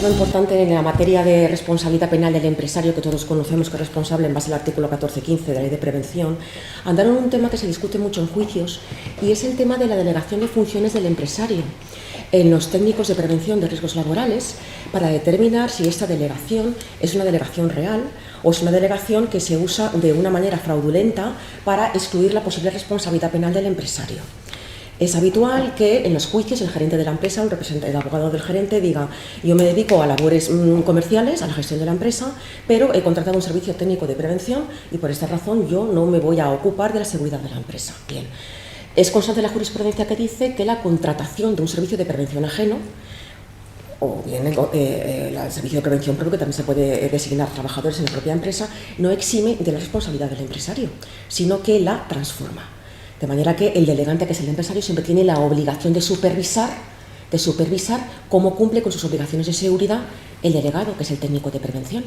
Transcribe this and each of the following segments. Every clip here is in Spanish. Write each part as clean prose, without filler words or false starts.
demasiado importante en la materia de responsabilidad penal del empresario, que todos conocemos que es responsable en base al artículo 14.15 de la Ley de Prevención, andar en un tema que se discute mucho en juicios, y es el tema de la delegación de funciones del empresario en los técnicos de prevención de riesgos laborales, para determinar si esta delegación es una delegación real o es una delegación que se usa de una manera fraudulenta para excluir la posible responsabilidad penal del empresario. Es habitual que en los juicios el gerente de la empresa o el abogado del gerente diga: yo me dedico a labores comerciales, a la gestión de la empresa, pero he contratado un servicio técnico de prevención y por esta razón yo no me voy a ocupar de la seguridad de la empresa. Bien, es constante la jurisprudencia que dice que la contratación de un servicio de prevención ajeno, o bien el servicio de prevención propio, que también se puede designar trabajadores en la propia empresa, no exime de la responsabilidad del empresario, sino que la transforma. De manera que el delegante, que es el empresario, siempre tiene la obligación de supervisar cómo cumple con sus obligaciones de seguridad el delegado, que es el técnico de prevención.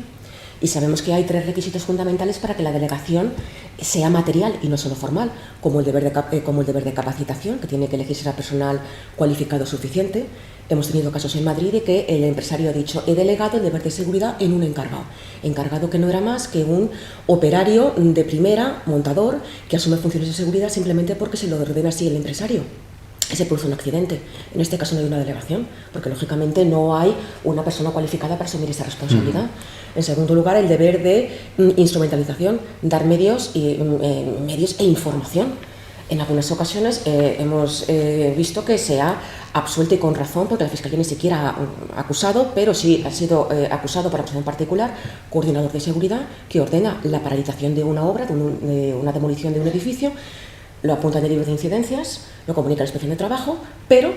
Y sabemos que hay 3 requisitos fundamentales para que la delegación sea material y no solo formal, como el deber de capacitación, que tiene que elegirse a personal cualificado suficiente. Hemos tenido casos en Madrid de que el empresario ha dicho: he delegado el deber de seguridad en un encargado que no era más que un operario de primera, montador, que asume funciones de seguridad simplemente porque se lo ordena así el empresario. Se produce un accidente. En este caso no hay una delegación, porque lógicamente no hay una persona cualificada para asumir esa responsabilidad. En segundo lugar, el deber de instrumentalización, dar medios e información. En algunas ocasiones hemos visto que se ha absuelto, y con razón, porque la Fiscalía ni siquiera ha acusado, pero sí ha sido acusado por acusación particular, coordinador de seguridad, que ordena la paralización de una obra, de una demolición de un edificio, lo apunta en el libro de incidencias, lo comunica a la Inspección de Trabajo, pero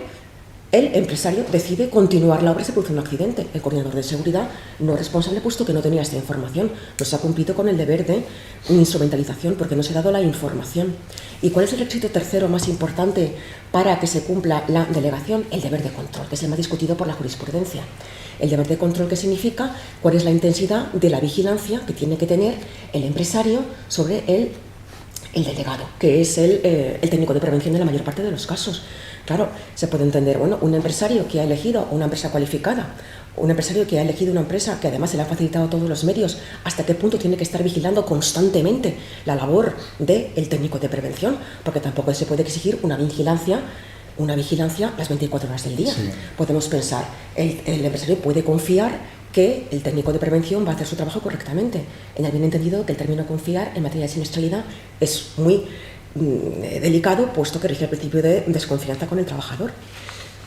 el empresario decide continuar la obra y se produce un accidente. El coordinador de seguridad no es responsable, puesto que no tenía esta información. No se ha cumplido con el deber de instrumentalización porque no se ha dado la información. ¿Y cuál es el requisito tercero más importante para que se cumpla la delegación? El deber de control, que es el más discutido por la jurisprudencia. El deber de control, que significa cuál es la intensidad de la vigilancia que tiene que tener el empresario sobre el delegado, que es el técnico de prevención en la mayor parte de los casos. Claro, se puede entender, bueno, un empresario que ha elegido una empresa cualificada, un empresario que ha elegido una empresa que además se le ha facilitado todos los medios, ¿hasta qué punto tiene que estar vigilando constantemente la labor del técnico de prevención? Porque tampoco se puede exigir una vigilancia las 24 horas del día. Sí. Podemos pensar, el empresario puede confiar que el técnico de prevención va a hacer su trabajo correctamente. En el bien entendido que el término confiar en materia de siniestralidad es muy delicado, puesto que rige el principio de desconfianza con el trabajador.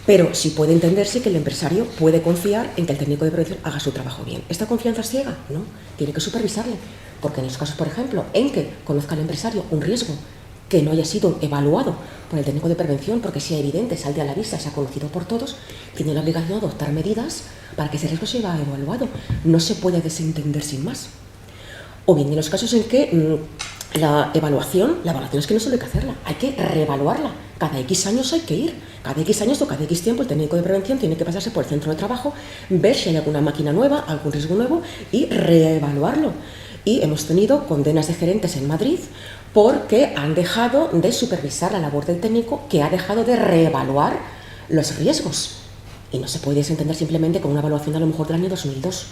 Pero sí puede entenderse que el empresario puede confiar en que el técnico de prevención haga su trabajo bien. ¿Esta confianza es ciega? No, tiene que supervisarle. Porque en los casos, por ejemplo, en que conozca el empresario un riesgo que no haya sido evaluado por el técnico de prevención, porque sea evidente, salte a la vista, sea conocido por todos, tiene la obligación de adoptar medidas para que ese riesgo sea evaluado. No se puede desentender sin más. O bien en los casos en que la evaluación es que no solo hay que hacerla, hay que reevaluarla. Cada X años hay que ir, cada X años o cada X tiempo el técnico de prevención tiene que pasarse por el centro de trabajo, ver si hay alguna máquina nueva, algún riesgo nuevo y reevaluarlo. Y hemos tenido condenas de gerentes en Madrid porque han dejado de supervisar la labor del técnico, que ha dejado de reevaluar los riesgos. Y no se puede desentender simplemente con una evaluación a lo mejor del año 2002.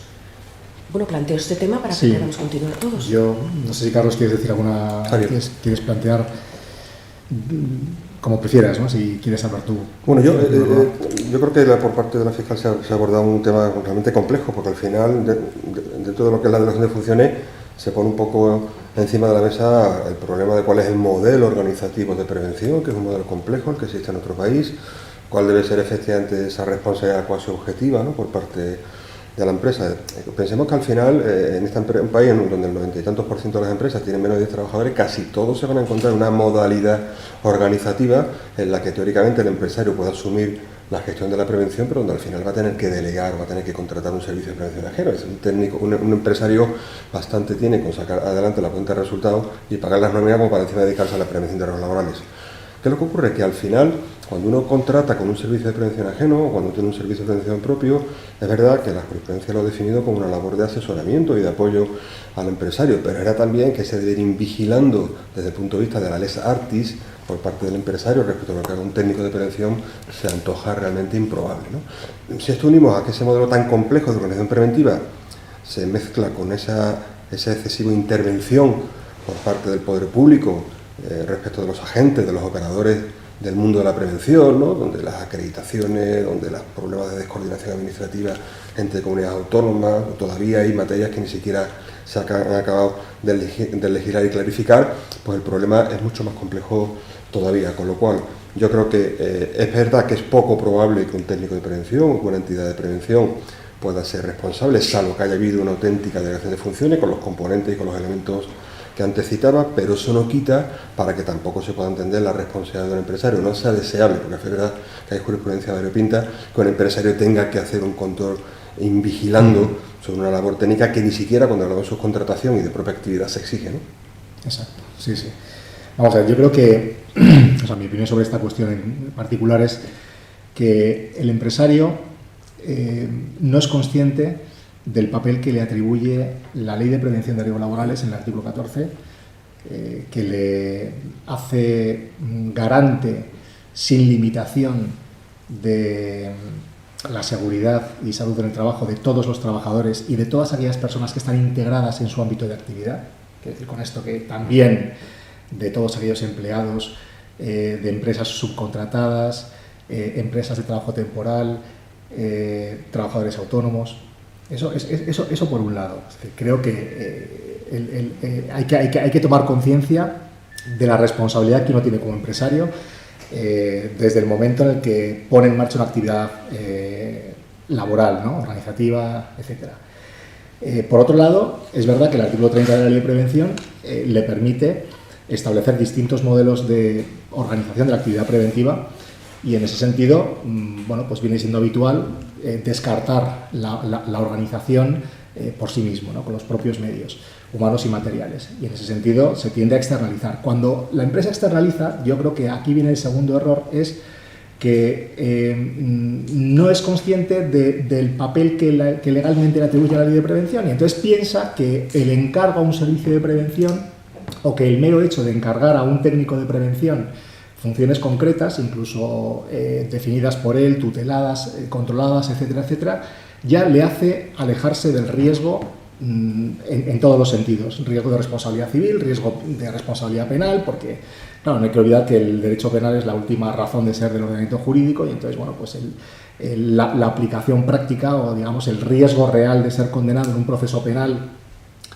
Bueno, planteo este tema para que podamos continuar todos. Yo no sé si, Carlos, quieres decir alguna... ¿Quieres plantear como prefieras, ¿no? Si quieres hablar tú. Bueno, yo creo que por parte de la fiscal se ha abordado un tema realmente complejo, porque al final, dentro de lo que es la delegación de funciones, se pone un poco encima de la mesa el problema de cuál es el modelo organizativo de prevención, que es un modelo complejo el que existe en nuestro país, cuál debe ser efectivamente esa responsabilidad cuasi objetiva, ¿no?, por parte de la empresa. Pensemos que al final, en un país donde el 90 y tantos % de las empresas tienen menos de 10 trabajadores, casi todos se van a encontrar una modalidad organizativa en la que teóricamente el empresario puede asumir la gestión de la prevención, pero donde al final va a tener que delegar, va a tener que contratar un servicio de prevención ajeno. Es un empresario bastante tiene con sacar adelante la cuenta de resultados y pagar las nóminas como para encima dedicarse a la prevención de riesgos laborales. ¿Qué es lo que ocurre? Que al final, cuando uno contrata con un servicio de prevención ajeno o cuando tiene un servicio de prevención propio, es verdad que la jurisprudencia lo ha definido como una labor de asesoramiento y de apoyo al empresario, pero era también que se debe ir vigilando desde el punto de vista de la lex artis por parte del empresario respecto a lo que haga un técnico de prevención se antoja realmente improbable, ¿no? Si esto unimos a que ese modelo tan complejo de organización preventiva se mezcla con esa excesiva intervención por parte del poder público respecto de los agentes, de los operadores del mundo de la prevención, ¿no? Donde las acreditaciones, donde los problemas de descoordinación administrativa entre comunidades autónomas, todavía hay materias que ni siquiera se han acabado de legislar y clarificar, pues el problema es mucho más complejo todavía, con lo cual yo creo que es verdad que es poco probable que un técnico de prevención o una entidad de prevención pueda ser responsable, salvo que haya habido una auténtica delegación de funciones con los componentes y con los elementos que antes citaba, pero eso no quita para que tampoco se pueda entender la responsabilidad del empresario. No sea deseable, porque es verdad que hay jurisprudencia variopinta, que un empresario tenga que hacer un control vigilando sobre una labor técnica que ni siquiera cuando hablamos de subcontratación y de propia actividad se exige, ¿no? Exacto, sí. Vamos a ver, yo creo que, o sea, mi opinión sobre esta cuestión en particular es que el empresario no es consciente del papel que le atribuye la Ley de Prevención de Riesgos Laborales en el artículo 14, que le hace garante sin limitación de la seguridad y salud en el trabajo de todos los trabajadores y de todas aquellas personas que están integradas en su ámbito de actividad. Quiero decir con esto que también de todos aquellos empleados de empresas subcontratadas, empresas de trabajo temporal, trabajadores autónomos. Eso por un lado. Creo que hay que tomar conciencia de la responsabilidad que uno tiene como empresario desde el momento en el que pone en marcha una actividad laboral, ¿no? Organizativa, etc. Por otro lado, es verdad que el artículo 30 de la Ley de Prevención le permite establecer distintos modelos de organización de la actividad preventiva y en ese sentido, bueno, pues viene siendo habitual descartar la organización por sí mismo, ¿no? Con los propios medios humanos y materiales. Y en ese sentido se tiende a externalizar. Cuando la empresa externaliza, yo creo que aquí viene el segundo error, es que no es consciente del papel que legalmente le atribuye a la Ley de Prevención y entonces piensa que el encargo a un servicio de prevención o que el mero hecho de encargar a un técnico de prevención funciones concretas, incluso definidas por él, tuteladas, controladas, etcétera, etcétera, ya le hace alejarse del riesgo en todos los sentidos. Riesgo de responsabilidad civil, riesgo de responsabilidad penal, porque claro, no hay que olvidar que el derecho penal es la última razón de ser del ordenamiento jurídico y entonces, bueno, pues la aplicación práctica o, digamos, el riesgo real de ser condenado en un proceso penal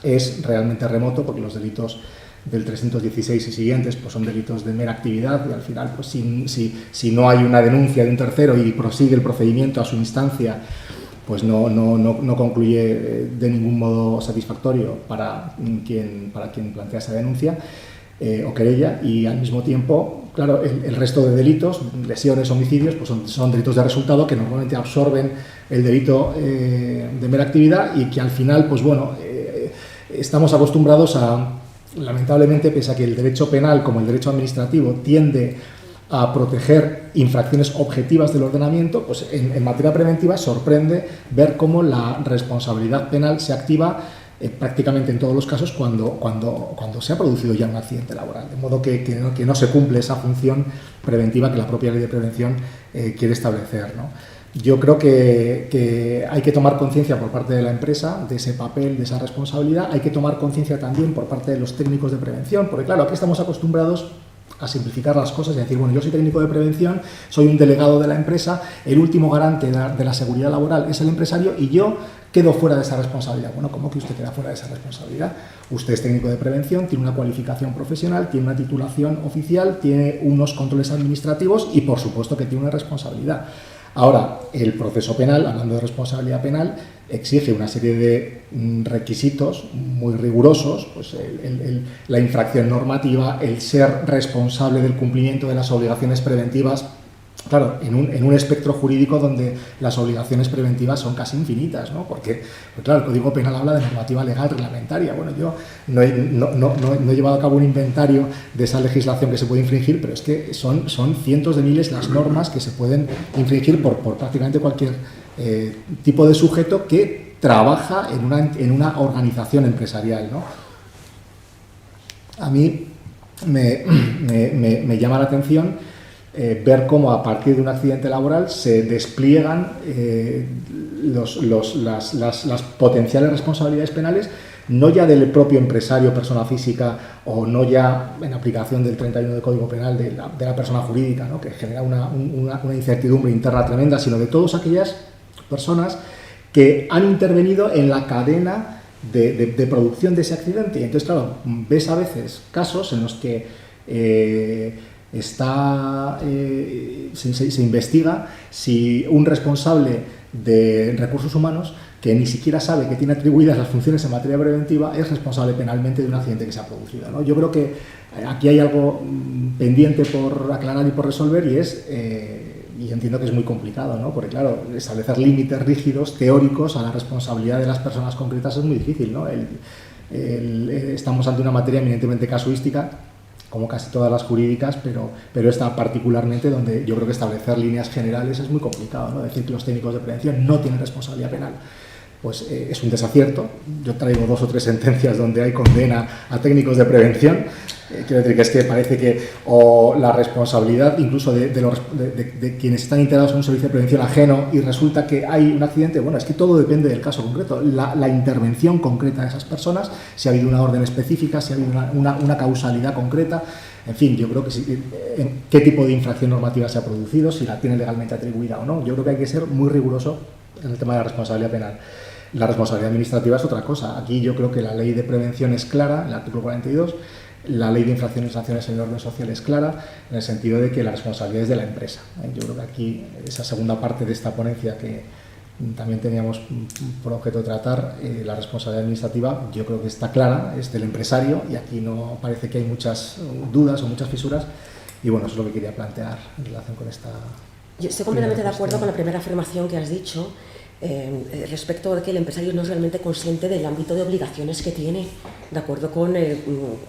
es realmente remoto porque los delitos del 316 y siguientes pues son delitos de mera actividad y al final pues si no hay una denuncia de un tercero y prosigue el procedimiento a su instancia pues no concluye de ningún modo satisfactorio para quien plantea esa denuncia o querella y al mismo tiempo, claro, el resto de delitos, lesiones, homicidios, pues son delitos de resultado que normalmente absorben el delito de mera actividad y que al final, pues bueno, estamos acostumbrados a, lamentablemente, pese a que el derecho penal como el derecho administrativo tiende a proteger infracciones objetivas del ordenamiento, pues en materia preventiva sorprende ver cómo la responsabilidad penal se activa prácticamente en todos los casos cuando se ha producido ya un accidente laboral, de modo que no se cumple esa función preventiva que la propia Ley de Prevención quiere establecer, ¿no? Yo creo que hay que tomar conciencia por parte de la empresa de ese papel, de esa responsabilidad. Hay que tomar conciencia también por parte de los técnicos de prevención, porque claro, aquí estamos acostumbrados a simplificar las cosas y decir, bueno, yo soy técnico de prevención, soy un delegado de la empresa, el último garante de la seguridad laboral es el empresario y yo quedo fuera de esa responsabilidad. Bueno, ¿cómo que usted queda fuera de esa responsabilidad? Usted es técnico de prevención, tiene una cualificación profesional, tiene una titulación oficial, tiene unos controles administrativos y por supuesto que tiene una responsabilidad. Ahora, el proceso penal, hablando de responsabilidad penal, exige una serie de requisitos muy rigurosos, pues la infracción normativa, el ser responsable del cumplimiento de las obligaciones preventivas claro, en un espectro jurídico donde las obligaciones preventivas son casi infinitas, ¿no? Porque, pues claro, el Código Penal habla de normativa legal reglamentaria. Bueno, yo no he llevado a cabo un inventario de esa legislación que se puede infringir, pero es que son cientos de miles las normas que se pueden infringir por prácticamente cualquier tipo de sujeto que trabaja en una organización empresarial, ¿no? A mí me llama la atención ver cómo a partir de un accidente laboral se despliegan las potenciales responsabilidades penales, no ya del propio empresario, persona física, o no ya en aplicación del 31 del Código Penal de la persona jurídica, ¿no? Que genera una incertidumbre interna tremenda, sino de todas aquellas personas que han intervenido en la cadena de producción de ese accidente. Y entonces, claro, ves a veces casos en los que se investiga si un responsable de recursos humanos que ni siquiera sabe que tiene atribuidas las funciones en materia preventiva es responsable penalmente de un accidente que se ha producido, ¿no? Yo creo que aquí hay algo pendiente por aclarar y por resolver, y es y entiendo que es muy complicado, ¿no? Porque claro, establecer límites rígidos, teóricos, a la responsabilidad de las personas concretas es muy difícil, ¿no? Estamos ante una materia eminentemente casuística, como casi todas las jurídicas, pero esta particularmente, donde yo creo que establecer líneas generales es muy complicado, ¿no? Decir que los técnicos de prevención no tienen responsabilidad penal, pues es un desacierto. Yo traigo 2 o 3 sentencias donde hay condena a técnicos de prevención. Quiero decir que es que parece que la responsabilidad incluso de quienes están integrados en un servicio de prevención ajeno, y resulta que hay un accidente, bueno, es que todo depende del caso concreto, la intervención concreta de esas personas, si ha habido una orden específica, si ha habido una causalidad concreta, en fin, yo creo que qué tipo de infracción normativa se ha producido, si la tiene legalmente atribuida o no. Yo creo que hay que ser muy riguroso en el tema de la responsabilidad penal. La responsabilidad administrativa es otra cosa. Aquí yo creo que la ley de prevención es clara, el artículo 42, la ley de infracciones y sanciones en el orden social es clara, en el sentido de que la responsabilidad es de la empresa. Yo creo que aquí esa segunda parte de esta ponencia que también teníamos por objeto tratar, la responsabilidad administrativa, yo creo que está clara, es del empresario, y aquí no parece que hay muchas dudas o muchas fisuras, y bueno, eso es lo que quería plantear en relación con esta... Yo estoy completamente de acuerdo con la primera afirmación que has dicho, respecto de que el empresario no es realmente consciente del ámbito de obligaciones que tiene, de acuerdo con el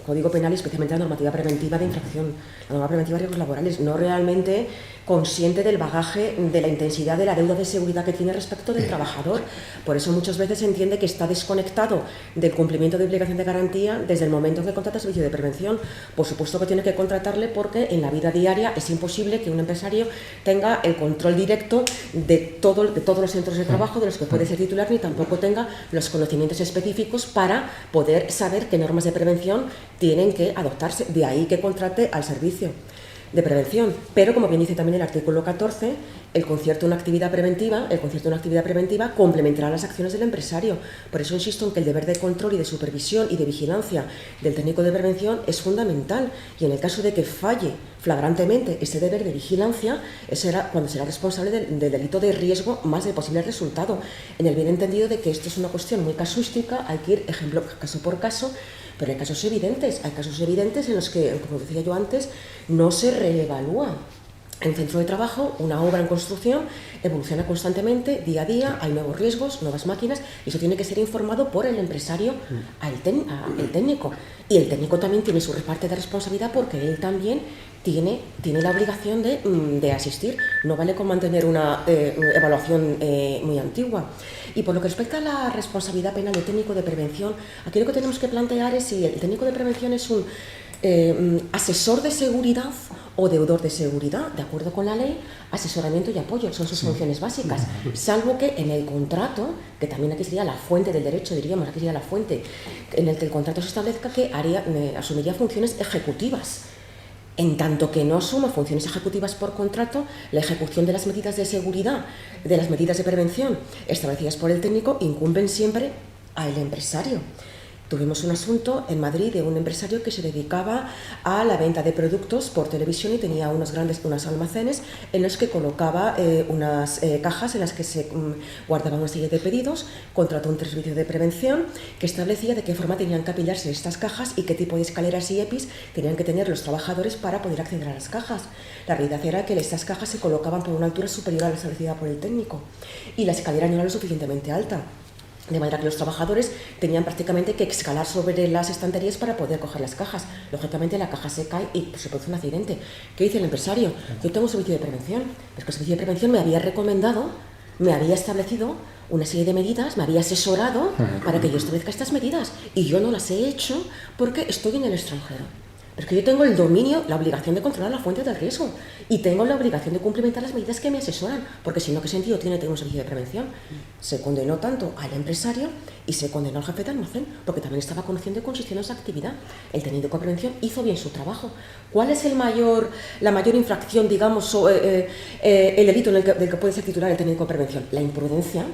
Código Penal y especialmente la normativa preventiva de infracción, la norma preventiva de riesgos laborales, no realmente consciente del bagaje, de la intensidad de la deuda de seguridad que tiene respecto del trabajador. Por eso muchas veces se entiende que está desconectado del cumplimiento de obligación de garantía desde el momento en que contrata servicio de prevención. Por supuesto que tiene que contratarle, porque en la vida diaria es imposible que un empresario tenga el control directo de todos los centros de trabajo de los que puede ser titular, ni tampoco tenga los conocimientos específicos para poder saber qué normas de prevención tienen que adoptarse. De ahí que contrate al servicio de prevención. Pero, como bien dice también el artículo 14, el concierto de una actividad preventiva complementará las acciones del empresario. Por eso insisto en que el deber de control y de supervisión y de vigilancia del técnico de prevención es fundamental, y en el caso de que falle flagrantemente ese deber de vigilancia, será cuando será responsable del delito de riesgo más del posible resultado, en el bien entendido de que esto es una cuestión muy casuística, hay que ir ejemplo caso por caso. Pero hay casos evidentes en los que, como decía yo antes, no se reevalúa. En un centro de trabajo, una obra en construcción evoluciona constantemente, día a día, hay nuevos riesgos, nuevas máquinas, y eso tiene que ser informado por el empresario al técnico. Y el técnico también tiene su parte de responsabilidad, porque él también tiene la obligación de asistir. No vale con mantener una evaluación muy antigua. Y por lo que respecta a la responsabilidad penal del técnico de prevención, aquí lo que tenemos que plantear es si el técnico de prevención es un asesor de seguridad o deudor de seguridad. De acuerdo con la ley, asesoramiento y apoyo son sus funciones básicas, salvo que en el contrato, que también aquí sería la fuente del derecho, diríamos, aquí sería la fuente, en el que el contrato se establezca que asumiría funciones ejecutivas. En tanto que no asuma funciones ejecutivas por contrato, la ejecución de las medidas de seguridad, de las medidas de prevención establecidas por el técnico, incumben siempre al empresario. Tuvimos un asunto en Madrid de un empresario que se dedicaba a la venta de productos por televisión y tenía unos almacenes en los que colocaba unas cajas en las que se guardaba una serie de pedidos. Contrató un servicio de prevención que establecía de qué forma tenían que apilarse estas cajas y qué tipo de escaleras y EPIs tenían que tener los trabajadores para poder acceder a las cajas. La realidad era que estas cajas se colocaban por una altura superior a la establecida por el técnico y la escalera no era lo suficientemente alta. De manera que los trabajadores tenían prácticamente que escalar sobre las estanterías para poder coger las cajas. Lógicamente la caja se cae y se produce un accidente. ¿Qué dice el empresario? Yo tengo un servicio de prevención, pero el servicio de prevención me había recomendado, me había establecido una serie de medidas, me había asesorado para que yo establezca estas medidas y yo no las he hecho porque estoy en el extranjero. Pero es que yo tengo el dominio, la obligación de controlar la fuente del riesgo y tengo la obligación de cumplimentar las medidas que me asesoran, porque si no, ¿qué sentido tiene tener un servicio de prevención? Se condenó tanto al empresario y se condenó al jefe de almacén, porque también estaba conociendo condiciones de actividad. El técnico de prevención hizo bien su trabajo. ¿Cuál es la mayor infracción, digamos, el delito del que puede ser titular el técnico de prevención? La imprudencia.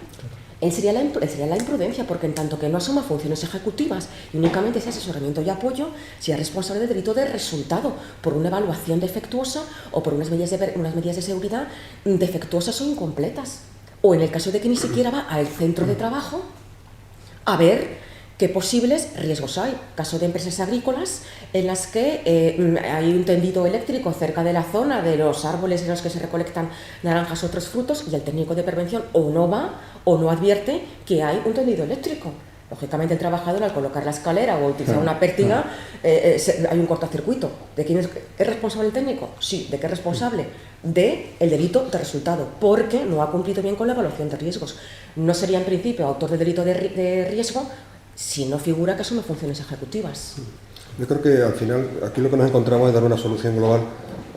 Él sería la imprudencia, porque en tanto que no asuma funciones ejecutivas y únicamente ese asesoramiento y apoyo, sea responsable del delito de resultado por una evaluación defectuosa o por unas medidas de seguridad defectuosas o incompletas. O en el caso de que ni siquiera va al centro de trabajo a ver qué posibles riesgos hay. Caso de empresas agrícolas en las que hay un tendido eléctrico cerca de la zona de los árboles en los que se recolectan naranjas u otros frutos y el técnico de prevención o no va o no advierte que hay un tendido eléctrico. Lógicamente el trabajador al colocar la escalera o utilizar una pértiga hay un cortocircuito. ¿De quién es responsable el técnico? Sí. ¿De qué es responsable? Del delito de resultado, porque no ha cumplido bien con la evaluación de riesgos. No sería en principio autor del delito de riesgo si no figura que asume funciones ejecutivas. Yo creo que al final aquí lo que nos encontramos es dar una solución global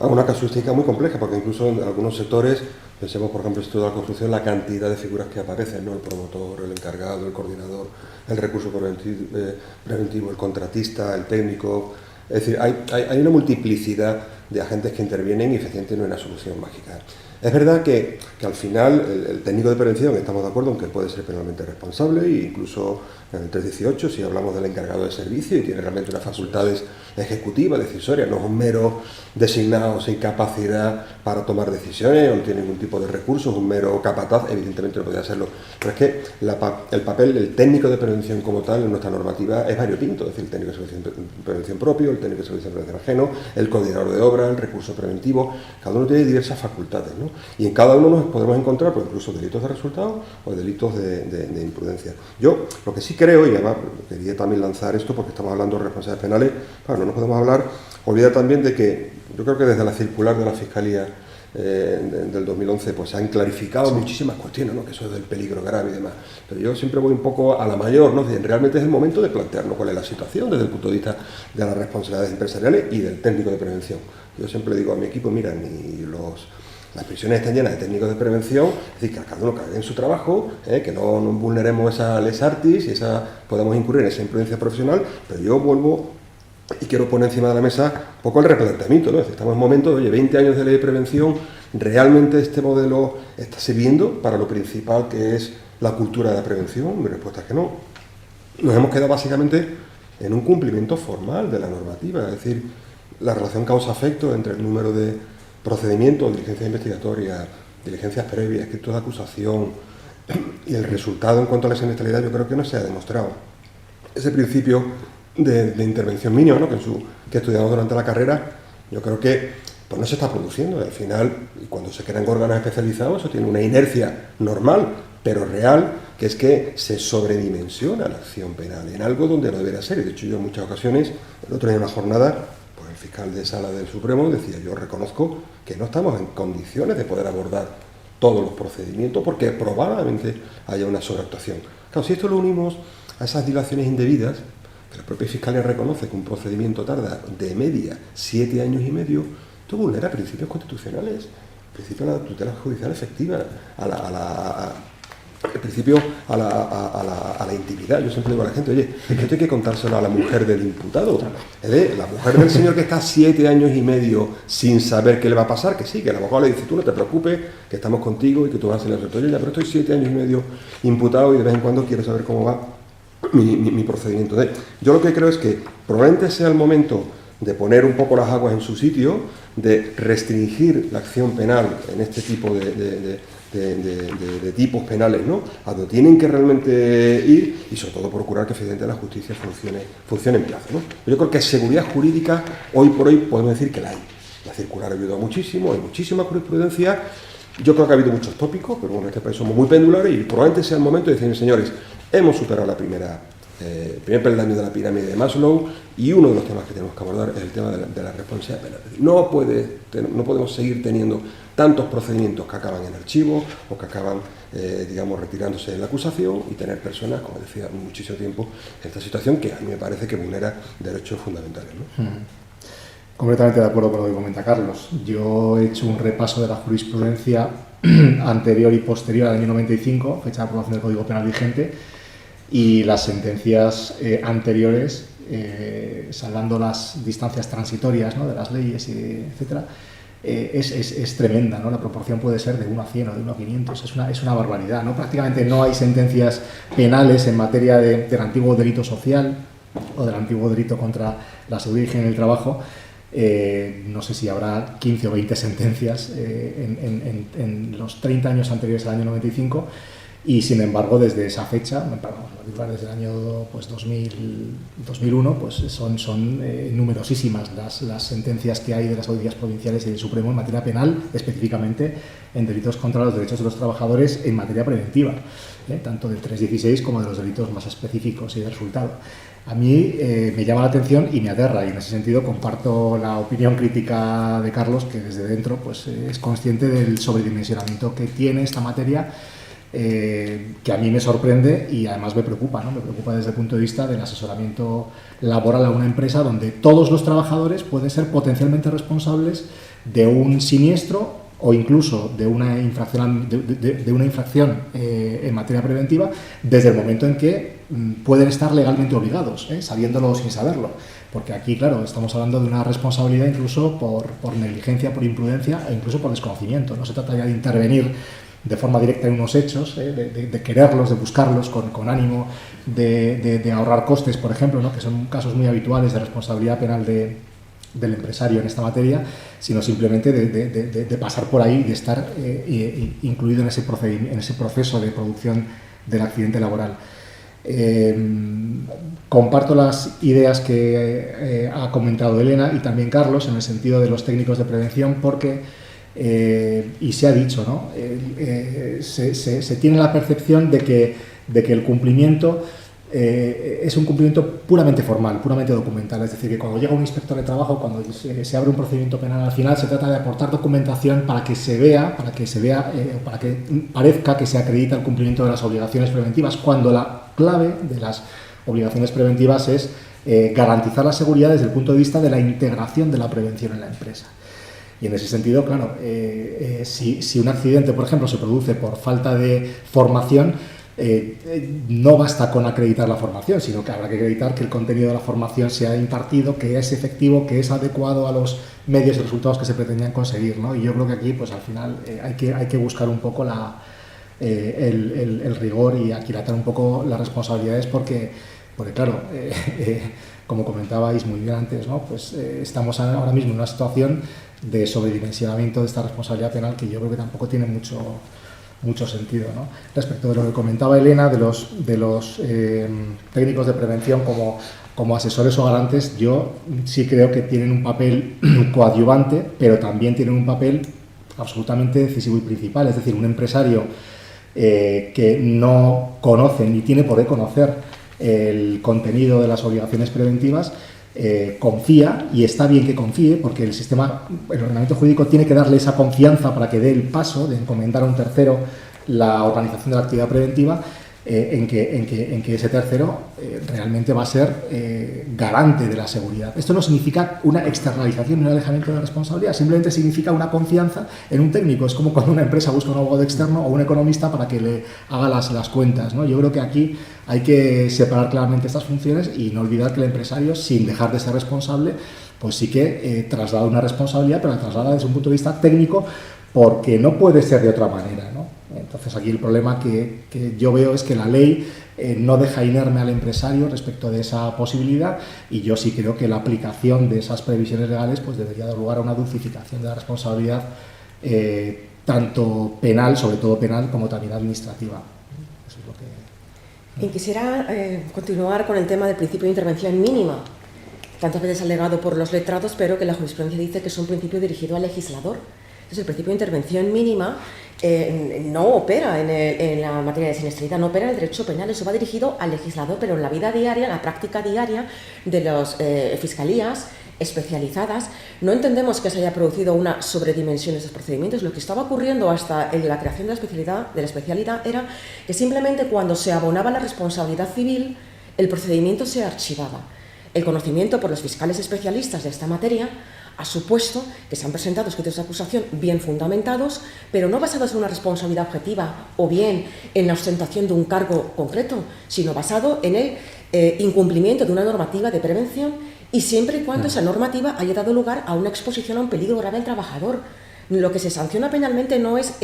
a una casuística muy compleja, porque incluso en algunos sectores, pensemos por ejemplo en el sector de la construcción, la cantidad de figuras que aparecen, ¿no? El promotor, el encargado, el coordinador, el recurso preventivo, el contratista, el técnico. Es decir, hay una multiplicidad de agentes que intervienen y efectivamente no hay una solución mágica. Es verdad que al final el técnico de prevención, estamos de acuerdo en que puede ser penalmente responsable e incluso en el 318, si hablamos del encargado de servicio y tiene realmente unas facultades ejecutivas, decisorias, no es un mero designado sin capacidad para tomar decisiones, no tiene ningún tipo de recursos, un mero capataz, evidentemente no podría hacerlo. Pero es que el papel del técnico de prevención como tal en nuestra normativa es variopinto, es decir, el técnico de prevención propio, el técnico de servicio de prevención ajeno, el coordinador de obra, el recurso preventivo, cada uno tiene diversas facultades, ¿no? Y en cada uno nos podemos encontrar pues, incluso delitos de resultado o delitos de imprudencia. Yo lo que sí creo, y además quería también lanzar esto porque estamos hablando de responsabilidades penales, claro, no nos podemos olvidar también de que yo creo que desde la circular de la Fiscalía del 2011 pues se han clarificado muchísimas cuestiones, ¿no? Que eso es del peligro grave y demás. Pero yo siempre voy un poco a la mayor, ¿no? Realmente es el momento de plantearnos cuál es la situación desde el punto de vista de las responsabilidades empresariales y del técnico de prevención. Yo siempre digo a mi equipo, mira, las prisiones están llenas de técnicos de prevención, es decir, que cada uno cague en su trabajo, que no vulneremos esa les artis y podamos incurrir en esa imprudencia profesional, pero yo vuelvo y quiero poner encima de la mesa un poco el replanteamiento, ¿no? Es decir, estamos en un momento de, oye, 20 años de ley de prevención, ¿realmente este modelo está sirviendo para lo principal que es la cultura de la prevención? Mi respuesta es que no. Nos hemos quedado básicamente en un cumplimiento formal de la normativa, es decir, la relación causa-efecto entre el número de procedimientos, diligencias investigatorias, diligencias previas, escritos de acusación y el resultado en cuanto a la siniestralidad yo creo que no se ha demostrado. Ese principio de intervención mínima, ¿no? que estudiamos durante la carrera, yo creo que pues no se está produciendo. Al final, cuando se crean órganos especializados, eso tiene una inercia normal, pero real, que es que se sobredimensiona la acción penal en algo donde no debería ser. De hecho, yo en muchas ocasiones, el otro día en una jornada, pues el fiscal de sala del Supremo decía, yo reconozco que no estamos en condiciones de poder abordar todos los procedimientos porque probablemente haya una sobreactuación. Claro, si esto lo unimos a esas dilaciones indebidas, que la propia Fiscalía reconoce que un procedimiento tarda de media 7 años y medio, esto vulnera principios constitucionales, principio de la tutela judicial efectiva, el principio a la intimidad. Yo siempre digo a la gente, oye, es que esto hay que contárselo a la mujer del imputado. La mujer del señor que está 7 años y medio sin saber qué le va a pasar, que sí, que el abogado le dice, tú no te preocupes, que estamos contigo y que tú vas a hacer el retorno. Pero estoy 7 años y medio imputado y de vez en cuando quiero saber cómo va mi procedimiento. Yo lo que creo es que probablemente sea el momento de poner un poco las aguas en su sitio, de restringir la acción penal en este tipo de tipos penales, ¿no? A donde tienen que realmente ir, y sobre todo procurar que efectivamente la justicia funcione en plazo, ¿no? Yo creo que seguridad jurídica hoy por hoy podemos decir que la hay. La circular ha ayudado muchísimo, hay muchísima jurisprudencia. Yo creo que ha habido muchos tópicos, pero bueno, en este país somos muy pendulares y probablemente sea el momento de decir, señores, hemos superado el primer peldaño de la pirámide de Maslow, y uno de los temas que tenemos que abordar es el tema de la responsabilidad penal. No podemos seguir teniendo tantos procedimientos que acaban en archivo o que acaban, digamos, retirándose de la acusación, y tener personas, como decía, muchísimo tiempo en esta situación que a mí me parece que vulnera derechos fundamentales, ¿no? Completamente de acuerdo con lo que comenta Carlos. Yo he hecho un repaso de la jurisprudencia anterior y posterior al año 95, fecha de aprobación del Código Penal vigente, y las sentencias anteriores, salvando las distancias transitorias, ¿no?, de las leyes, etcétera, es tremenda, ¿no? La proporción puede ser de 1 a 100 o de 1 a 500, es una barbaridad, ¿no? Prácticamente no hay sentencias penales en materia del antiguo delito social o del antiguo delito contra la seguridad y higiene en el trabajo. No sé si habrá 15 o 20 sentencias en los 30 años anteriores al año 95, y sin embargo desde esa fecha, desde el año 2001, pues son numerosísimas las sentencias que hay de las audiencias provinciales y del Supremo en materia penal, específicamente en delitos contra los derechos de los trabajadores en materia preventiva, tanto del 316 como de los delitos más específicos y de resultado. A mí me llama la atención y me aterra, y en ese sentido comparto la opinión crítica de Carlos, que desde dentro pues, es consciente del sobredimensionamiento que tiene esta materia, que a mí me sorprende y además me preocupa, ¿no? Me preocupa desde el punto de vista del asesoramiento laboral a una empresa donde todos los trabajadores pueden ser potencialmente responsables de un siniestro o incluso de una infracción, en materia preventiva, desde el momento en que pueden estar legalmente obligados, sabiéndolo o sin saberlo. Porque aquí, claro, estamos hablando de una responsabilidad incluso por negligencia, por imprudencia e incluso por desconocimiento. No se trata ya de intervenir de forma directa en unos hechos, de quererlos, de buscarlos con ánimo de ahorrar costes, por ejemplo, ¿no?, que son casos muy habituales de responsabilidad penal del empresario en esta materia, sino simplemente de pasar por ahí y de estar incluido en ese proceso de producción del accidente laboral. Comparto las ideas que ha comentado Elena y también Carlos en el sentido de los técnicos de prevención, porque y se ha dicho, ¿no?, se tiene la percepción de que el cumplimiento es un cumplimiento puramente formal, puramente documental. Es decir, que cuando llega un inspector de trabajo, cuando se abre un procedimiento penal, al final se trata de aportar documentación para que parezca que se acredita el cumplimiento de las obligaciones preventivas, cuando la clave de las obligaciones preventivas es garantizar la seguridad desde el punto de vista de la integración de la prevención en la empresa. Y en ese sentido, claro, si un accidente, por ejemplo, se produce por falta de formación, no basta con acreditar la formación, sino que habrá que acreditar que el contenido de la formación se ha impartido, que es efectivo, que es adecuado a los medios y resultados que se pretendían conseguir, ¿no? Y yo creo que aquí, pues al final, hay que buscar un poco el rigor y aquilatar un poco las responsabilidades, porque claro, como comentabais muy bien antes, ¿no?, pues estamos ahora mismo en una situación de sobredimensionamiento de esta responsabilidad penal que yo creo que tampoco tiene mucho sentido, ¿no? Respecto de lo que comentaba Elena, de los técnicos de prevención como asesores o garantes, yo sí creo que tienen un papel coadyuvante, pero también tienen un papel absolutamente decisivo y principal. Es decir, un empresario que no conoce ni tiene por qué conocer el contenido de las obligaciones preventivas, confía, y está bien que confíe, porque el ordenamiento jurídico tiene que darle esa confianza para que dé el paso de encomendar a un tercero la organización de la actividad preventiva, en que ese tercero realmente va a ser garante de la seguridad. Esto no significa una externalización ni un alejamiento de la responsabilidad, simplemente significa una confianza en un técnico. Es como cuando una empresa busca un abogado externo o un economista para que le haga las cuentas, ¿no? Yo creo que aquí hay que separar claramente estas funciones y no olvidar que el empresario, sin dejar de ser responsable, pues sí que traslada una responsabilidad, pero la traslada desde un punto de vista técnico, porque no puede ser de otra manera, ¿no? Entonces aquí el problema que yo veo es que la ley no deja inerme al empresario respecto de esa posibilidad, y yo sí creo que la aplicación de esas previsiones legales pues debería dar lugar a una dulcificación de la responsabilidad, tanto penal, sobre todo penal, como también administrativa. Eso es lo que... Y quisiera continuar con el tema del principio de intervención mínima, tantas veces alegado por los letrados, pero que la jurisprudencia dice que es un principio dirigido al legislador. Entonces, el principio de intervención mínima no opera en la materia de siniestralidad, no opera en el derecho penal, eso va dirigido al legislador, pero en la vida diaria, en la práctica diaria de las fiscalías especializadas, no entendemos que se haya producido una sobredimensión de esos procedimientos. Lo que estaba ocurriendo hasta en la creación de la especialidad era que simplemente cuando se abonaba la responsabilidad civil, el procedimiento se archivaba. El conocimiento por los fiscales especialistas de esta materia ha supuesto que se han presentado escritos de acusación bien fundamentados, pero no basados en una responsabilidad objetiva o bien en la ostentación de un cargo concreto, sino basado en el incumplimiento de una normativa de prevención, y siempre y cuando esa normativa haya dado lugar a una exposición a un peligro grave al trabajador. Lo que se sanciona penalmente no es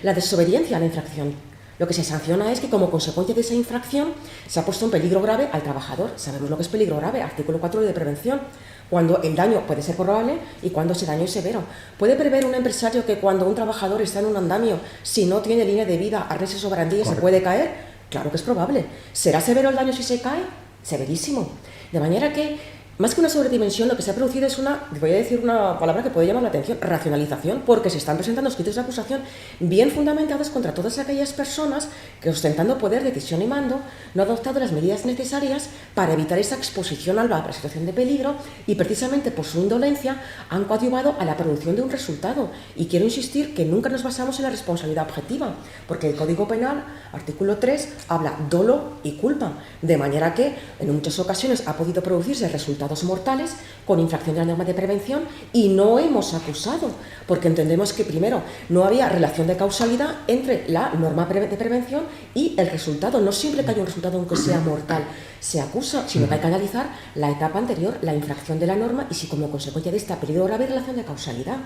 la desobediencia a la infracción. Lo que se sanciona es que como consecuencia de esa infracción se ha puesto en peligro grave al trabajador. Sabemos lo que es peligro grave, artículo 4 de prevención. Cuando el daño puede ser probable y cuando ese daño es severo. ¿Puede prever un empresario que cuando un trabajador está en un andamio, si no tiene línea de vida, arneses o barandillas, se puede caer? Claro que es probable. ¿Será severo el daño si se cae? Severísimo. De manera que, más que una sobredimensión, lo que se ha producido es voy a decir una palabra que puede llamar la atención, racionalización, porque se están presentando escritos de acusación bien fundamentados contra todas aquellas personas que, ostentando poder, decisión y mando, no han adoptado las medidas necesarias para evitar esa exposición a la situación de peligro, y precisamente por su indolencia han coadyuvado a la producción de un resultado. Y quiero insistir que nunca nos basamos en la responsabilidad objetiva, porque el Código Penal, artículo 3, habla dolo y culpa, de manera que en muchas ocasiones ha podido producirse resultados mortales con infracción de la norma de prevención, y no hemos acusado, porque entendemos que primero no había relación de causalidad entre la norma de prevención y el resultado. No siempre que haya un resultado aunque sea mortal se acusa, sino que hay que analizar la etapa anterior, la infracción de la norma, y si como consecuencia de esta peligro grave relación de causalidad.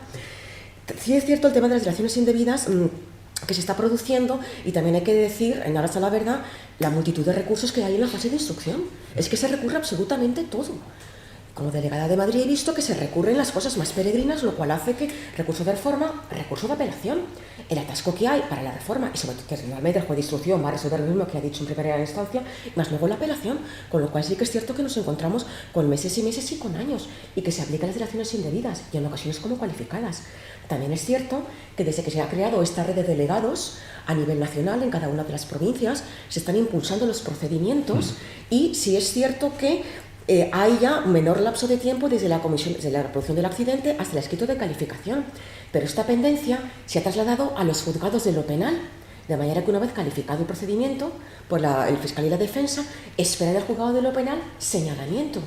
Sí es cierto el tema de las dilaciones indebidas que se está produciendo, y también hay que decir, en aras a la verdad, la multitud de recursos que hay en la fase de instrucción. Es que se recurre absolutamente todo. Como delegada de Madrid he visto que se recurren las cosas más peregrinas, lo cual hace que recurso de reforma, recurso de apelación, el atasco que hay para la reforma, y sobre todo que realmente el juez de instrucción va a resolver lo mismo que ha dicho en primera instancia, más luego la apelación, con lo cual sí que es cierto que nos encontramos con meses y meses y con años, y que se aplican las dilaciones indebidas, y en ocasiones como cualificadas. También es cierto que desde que se ha creado esta red de delegados a nivel nacional, en cada una de las provincias, se están impulsando los procedimientos, y sí es cierto que hay ya un menor lapso de tiempo desde la producción del accidente hasta el escrito de calificación, pero esta pendencia se ha trasladado a los juzgados de lo penal, de manera que una vez calificado el procedimiento por el fiscal y la defensa, espera del juzgado de lo penal señalamiento.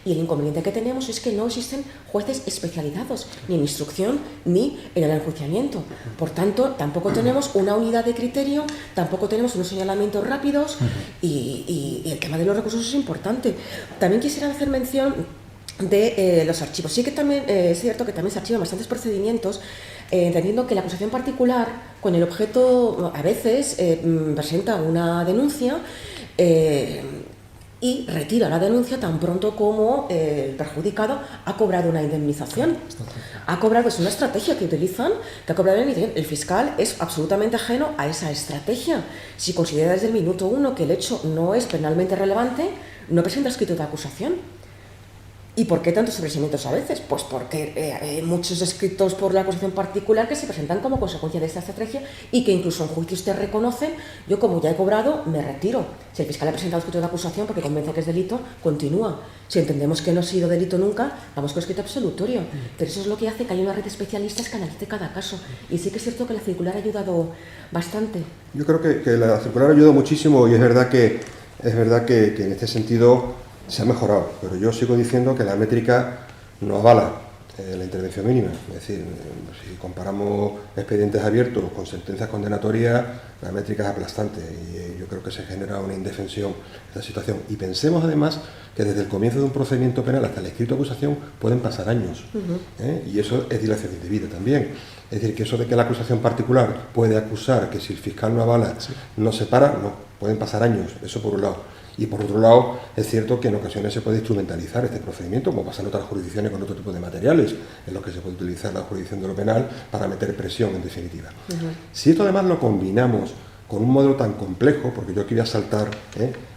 Y el inconveniente que tenemos es que no existen jueces especializados, ni en instrucción ni en el enjuiciamiento. Por tanto, tampoco tenemos una unidad de criterio, tampoco tenemos unos señalamientos rápidos, y el tema de los recursos es importante. También quisiera hacer mención de los archivos. Sí que también es cierto que también se archivan bastantes procedimientos, entendiendo que la acusación particular, con el objeto, a veces presenta una denuncia y retira la denuncia tan pronto como el perjudicado ha cobrado una indemnización. Es una estrategia que utilizan, que ha cobrado una indemnización. El fiscal es absolutamente ajeno a esa estrategia. Si considera desde el minuto 1 que el hecho no es penalmente relevante, no presenta escrito de acusación. ¿Y por qué tantos sobreseimientos a veces? Pues porque hay muchos escritos por la acusación particular que se presentan como consecuencia de esta estrategia, y que incluso en juicios te reconocen: yo como ya he cobrado, me retiro. Si el fiscal ha presentado escrito de acusación porque convence que es delito, continúa. Si entendemos que no ha sido delito nunca, vamos con escrito absolutorio. Pero eso es lo que hace que haya una red de especialistas que analice cada caso. Y sí que es cierto que la circular ha ayudado bastante. Yo creo que la circular ha ayudado muchísimo, y es verdad que en este sentido se ha mejorado, pero yo sigo diciendo que la métrica no avala la intervención mínima. Es decir, si comparamos expedientes abiertos con sentencias condenatorias, la métrica es aplastante y yo creo que se genera una indefensión en esta situación. Y pensemos además que desde el comienzo de un procedimiento penal hasta el escrito de acusación pueden pasar años, y eso es dilación indebida también. Es decir, que eso de que la acusación particular puede acusar que si el fiscal no avala, no se para, no, pueden pasar años, eso por un lado. Y por otro lado, es cierto que en ocasiones se puede instrumentalizar este procedimiento, como pasa en otras jurisdicciones con otro tipo de materiales, en los que se puede utilizar la jurisdicción de lo penal para meter presión, en definitiva. Si esto además lo combinamos con un modelo tan complejo, porque yo aquí voy a saltar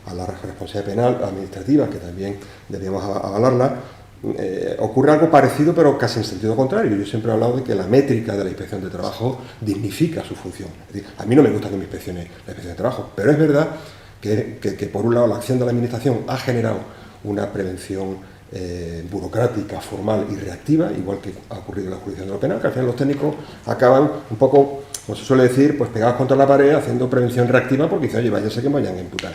a la responsabilidad penal administrativa, que también deberíamos avalarla, ocurre algo parecido, pero casi en sentido contrario. Yo siempre he hablado de que la métrica de la inspección de trabajo dignifica su función. Es decir, a mí no me gusta que me inspeccione la inspección de trabajo, pero es verdad que por un lado la acción de la administración ha generado una prevención burocrática, formal y reactiva, igual que ha ocurrido en la jurisdicción de lo penal, que al final los técnicos acaban un poco, como se suele decir, pues pegados contra la pared haciendo prevención reactiva porque dicen, oye, vaya, sé que me vayan a imputar.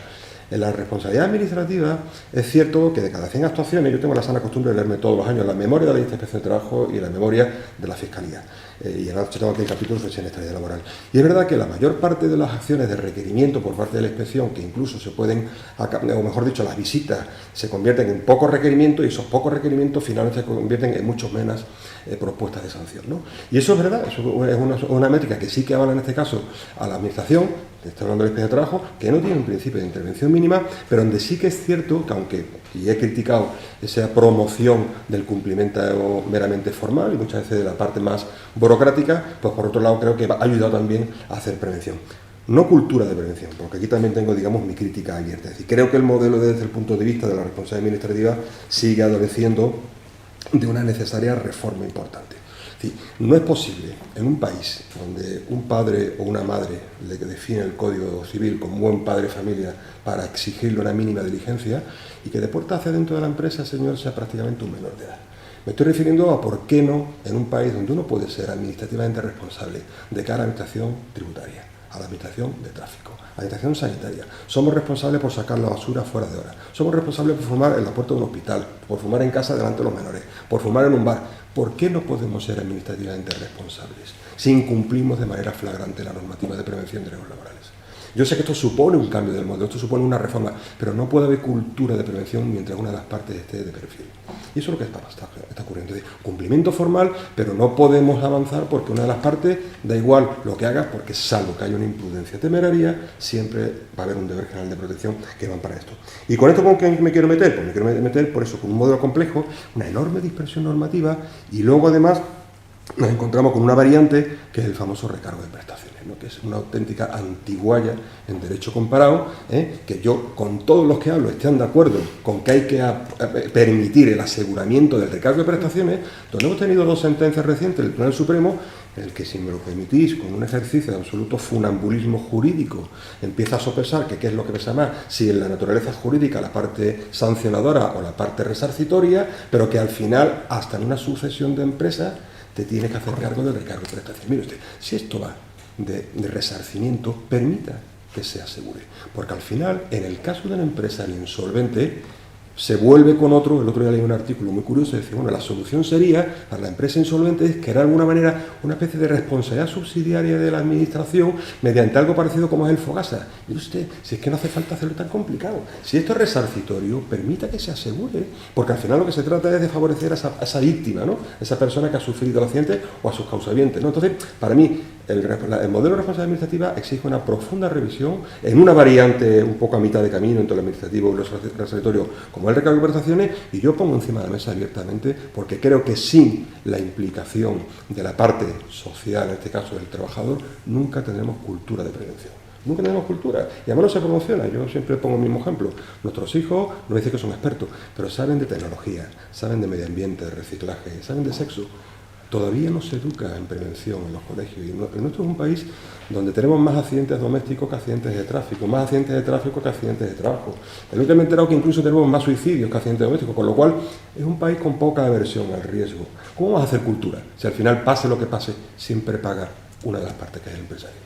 En la responsabilidad administrativa es cierto que de cada 100 actuaciones, yo tengo la sana costumbre de leerme todos los años la memoria de la Inspección de Trabajo y la memoria de la Fiscalía. Y en la noche tengo aquí el capítulo de siniestralidad laboral. Y es verdad que la mayor parte de las acciones de requerimiento por parte de la inspección, que incluso se pueden, o mejor dicho, las visitas se convierten en pocos requerimientos y esos pocos requerimientos finalmente se convierten en mucho menos propuestas de sanción, ¿no? Y eso es verdad, eso es una métrica que sí que avala en este caso a la administración, estoy hablando del Inspección de Trabajo, que no tiene un principio de intervención mínima, pero donde sí que es cierto que aunque, y he criticado esa promoción del cumplimiento meramente formal y muchas veces de la parte más burocrática, pues por otro lado creo que ha ayudado también a hacer prevención. No cultura de prevención, porque aquí también tengo, digamos, mi crítica abierta. Es decir, creo que el modelo desde el punto de vista de la responsabilidad administrativa sigue adoleciendo de una necesaria reforma importante. Es decir, no es posible en un país donde un padre o una madre le define el Código Civil como buen padre de familia para exigirle una mínima diligencia y que de puerta hacia dentro de la empresa el señor sea prácticamente un menor de edad. Me estoy refiriendo a por qué no en un país donde uno puede ser administrativamente responsable de cara a la administración tributaria, a la administración de tráfico, a la administración sanitaria. Somos responsables por sacar la basura fuera de hora. Somos responsables por fumar en la puerta de un hospital, por fumar en casa delante de los menores, por fumar en un bar. ¿Por qué no podemos ser administrativamente responsables si incumplimos de manera flagrante la normativa de prevención de riesgos laborales? Yo sé que esto supone un cambio del modelo, esto supone una reforma, pero no puede haber cultura de prevención mientras una de las partes esté de perfil. Y eso es lo que está ocurriendo. Es decir, cumplimiento formal, pero no podemos avanzar porque una de las partes da igual lo que haga, porque salvo que haya una imprudencia temeraria, siempre va a haber un deber general de protección que van para esto. ¿Y con esto con qué me quiero meter? Pues me quiero meter por eso, con un modelo complejo, una enorme dispersión normativa y luego además nos encontramos con una variante que es el famoso recargo de prestaciones, ¿no? Que es una auténtica antigualla en derecho comparado, que yo con todos los que hablo estén de acuerdo con que hay que permitir el aseguramiento del recargo de prestaciones, donde hemos tenido dos sentencias recientes del Tribunal Supremo en el que, si me lo permitís, con un ejercicio de absoluto funambulismo jurídico, empieza a sopesar que qué es lo que pesa más, si en la naturaleza jurídica la parte sancionadora o la parte resarcitoria, pero que al final, hasta en una sucesión de empresas, te tienes que hacer cargo del recargo de prestaciones. Mire usted, si esto va de resarcimiento, permita que se asegure. Porque al final, en el caso de una empresa insolvente, se vuelve con otro. El otro día leí un artículo muy curioso, decía, bueno, la solución sería, para la empresa insolvente, es crear de alguna manera una especie de responsabilidad subsidiaria de la administración mediante algo parecido como es el Fogasa. Y usted, si es que no hace falta hacerlo tan complicado. Si esto es resarcitorio, permita que se asegure, porque al final lo que se trata es de favorecer a esa víctima, ¿no? Esa persona que ha sufrido el accidente o a sus causavientes, ¿no? Entonces, para mí, el modelo de responsabilidad administrativa exige una profunda revisión en una variante un poco a mitad de camino entre el administrativo y el resarcitorio, como el recargo de prestaciones, y yo pongo encima de la mesa abiertamente, porque creo que sin la implicación de la parte social, en este caso del trabajador, nunca tendremos cultura de prevención. Nunca tenemos cultura, y además no se promociona. Yo siempre pongo el mismo ejemplo. Nuestros hijos no dicen que son expertos, pero saben de tecnología, saben de medio ambiente, de reciclaje, saben de sexo. Todavía no se educa en prevención en los colegios. Y nuestro es un país donde tenemos más accidentes domésticos que accidentes de tráfico, más accidentes de tráfico que accidentes de trabajo. El último me he enterado que incluso tenemos más suicidios que accidentes domésticos, con lo cual es un país con poca aversión al riesgo. ¿Cómo vamos a hacer cultura? Si al final, pase lo que pase, siempre paga una de las partes, que es el empresario.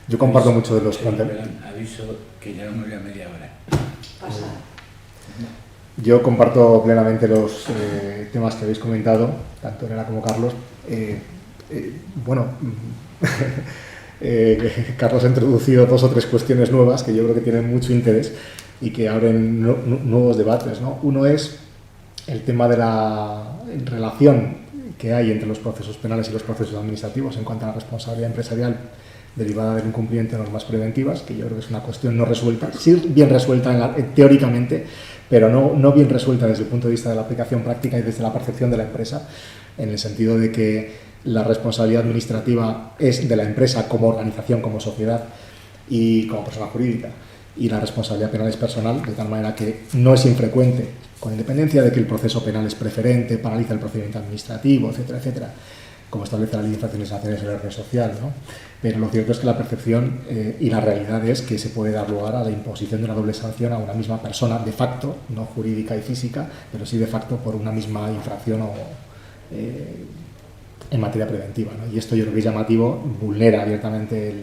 Yo comparto mucho de los planteamientos. Aviso que llevamos ya media hora. Pasa. Yo comparto plenamente los temas que habéis comentado, tanto Elena como Carlos. Bueno, Carlos ha introducido 2 o 3 cuestiones nuevas que yo creo que tienen mucho interés y que abren nuevos debates, ¿no? Uno es el tema de la relación que hay entre los procesos penales y los procesos administrativos en cuanto a la responsabilidad empresarial derivada del incumplimiento de normas preventivas, que yo creo que es una cuestión no resuelta, sí bien resuelta teóricamente, pero no bien resuelta desde el punto de vista de la aplicación práctica y desde la percepción de la empresa, en el sentido de que la responsabilidad administrativa es de la empresa como organización, como sociedad y como persona jurídica, y la responsabilidad penal es personal, de tal manera que no es infrecuente, con independencia de que el proceso penal es preferente, paraliza el procedimiento administrativo, etcétera, etcétera, como establece la ley de infracciones sancionadas en el orden social, ¿no? Pero lo cierto es que la percepción y la realidad es que se puede dar lugar a la imposición de una doble sanción a una misma persona, de facto, no jurídica y física, pero sí de facto por una misma infracción en materia preventiva, ¿no? Y esto yo creo que es llamativo, vulnera abiertamente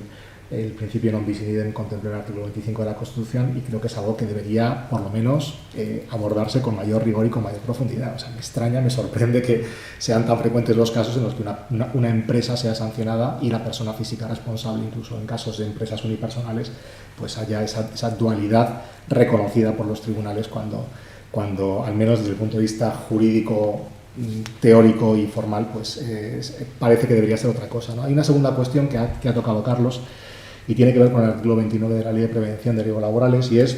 el principio non bis in idem contemplado en el artículo 25 de la Constitución, y creo que es algo que debería, por lo menos, abordarse con mayor rigor y con mayor profundidad. O sea, me extraña, me sorprende que sean tan frecuentes los casos en los que una empresa sea sancionada y la persona física responsable, incluso en casos de empresas unipersonales, pues haya esa dualidad reconocida por los tribunales cuando al menos desde el punto de vista jurídico, teórico y formal, pues parece que debería ser otra cosa, ¿no? Hay una segunda cuestión que ha tocado Carlos, y tiene que ver con el artículo 29 de la Ley de Prevención de Riesgos Laborales, y es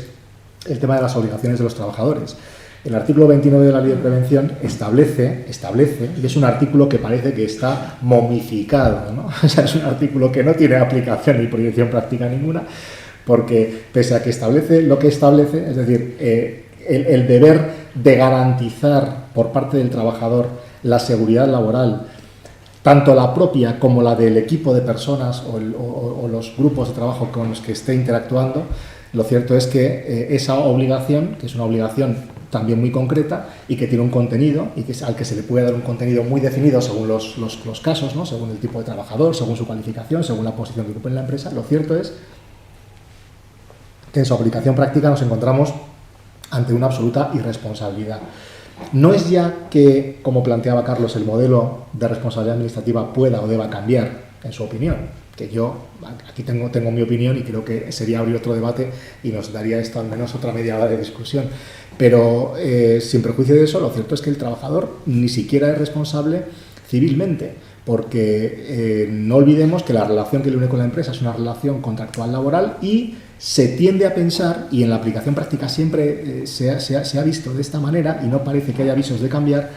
el tema de las obligaciones de los trabajadores. El artículo 29 de la Ley de Prevención establece, y es un artículo que parece que está momificado, ¿no? O sea, es un artículo que no tiene aplicación ni proyección práctica ninguna, porque pese a que establece lo que establece, es decir, el deber de garantizar por parte del trabajador la seguridad laboral, tanto la propia como la del equipo de personas o los grupos de trabajo con los que esté interactuando, lo cierto es que esa obligación, que es una obligación también muy concreta y que tiene un contenido y al que se le puede dar un contenido muy definido según los casos, ¿no? Según el tipo de trabajador, según su cualificación, según la posición que ocupe en la empresa, lo cierto es que en su aplicación práctica nos encontramos ante una absoluta irresponsabilidad. No es ya que, como planteaba Carlos, el modelo de responsabilidad administrativa pueda o deba cambiar, en su opinión, que yo aquí tengo mi opinión y creo que sería abrir otro debate y nos daría esto al menos otra media hora de discusión. Pero sin perjuicio de eso, lo cierto es que el trabajador ni siquiera es responsable civilmente, porque no olvidemos que la relación que le une con la empresa es una relación contractual laboral y se tiende a pensar, y en la aplicación práctica siempre se ha visto de esta manera y no parece que haya avisos de cambiar,